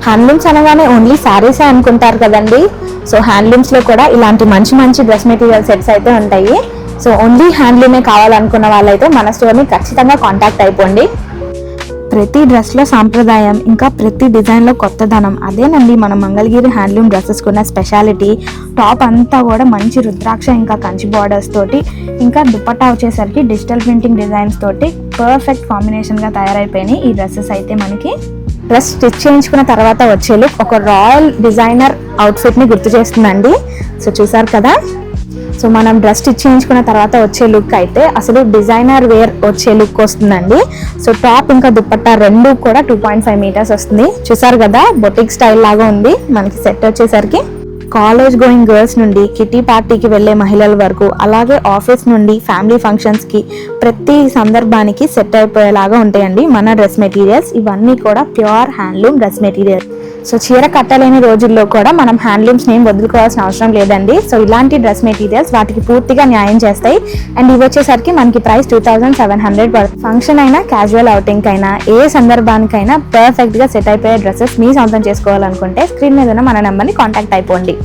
Handlooms అనగానే only శారీసే అనుకుంటారు కదండి. సో హ్యాండ్లూమ్స్లో కూడా ఇలాంటి మంచి మంచి డ్రెస్ మెటీరియల్ సెట్స్ అయితే ఉంటాయి. సో ఓన్లీ హ్యాండ్లూమే కావాలనుకున్న వాళ్ళైతే మన స్టోర్ని ఖచ్చితంగా కాంటాక్ట్ అయిపోండి. ప్రతి డ్రెస్లో సాంప్రదాయం, ఇంకా ప్రతి డిజైన్లో కొత్తదనం, అదేనండి మన మంగళగిరి హ్యాండ్లూమ్ డ్రెస్సెస్కున్న స్పెషాలిటీ. టాప్ అంతా కూడా మంచి రుద్రాక్ష ఇంకా కంచి బార్డర్స్ తోటి, ఇంకా దుపట్టా వచ్చేసరికి డిజిటల్ ప్రింటింగ్ డిజైన్స్ తోటి పర్ఫెక్ట్ కాంబినేషన్గా తయారైపోయినాయి ఈ డ్రెస్సెస్ అయితే. మనకి డ్రెస్ స్టిచ్ చేయించుకున్న తర్వాత వచ్చే లుక్ ఒక రాయల్ డిజైనర్ అవుట్ఫిట్ని గుర్తు చేస్తుందండి. సో చూసారు కదా, సో మనం డ్రెస్ స్టిచ్ చేయించుకున్న తర్వాత వచ్చే లుక్ అయితే అసలు డిజైనర్ వేర్ వచ్చే లుక్ వస్తుందండి. సో టాప్ ఇంకా దుపట్టా రెండు కూడా 2.5 మీటర్స్ వస్తుంది. చూసారు కదా, బొటిక్ స్టైల్ లాగా ఉంది మనకి సెట్ వచ్చేసరికి. కాలేజ్ గోయింగ్ గర్ల్స్ నుండి కిటీ పార్టీకి వెళ్ళే మహిళల వరకు, అలాగే ఆఫీస్ నుండి ఫ్యామిలీ ఫంక్షన్స్కి, ప్రతి సందర్భానికి సెట్ అయిపోయేలాగా ఉంటాయండి మన డ్రెస్ మెటీరియల్స్. ఇవన్నీ కూడా pure handloom dress material. So చీర కట్టలేని రోజుల్లో కూడా మనం హ్యాండ్లూమ్స్ నేమ్ వదులుకోవాల్సిన అవసరం లేదండి. సో ఇలాంటి డ్రెస్ మెటీరియల్స్ వాటికి పూర్తిగా న్యాయం చేస్తాయి. అండ్ ఇవి వచ్చేసరికి మనకి ప్రైస్ 2700 పడుతుంది. ఫంక్షన్ అయినా, క్యాజువల్ అవుటింగ్ అయినా, ఏ సందర్భానికైనా పర్ఫెక్ట్గా సెట్ అయిపోయే డ్రెస్సెస్ మీ సొంతం చేసుకోవాలనుకుంటే స్క్రీన్ మీద ఉన్న మన నెంబర్ని కాంటాక్ట్ అయిపోండి.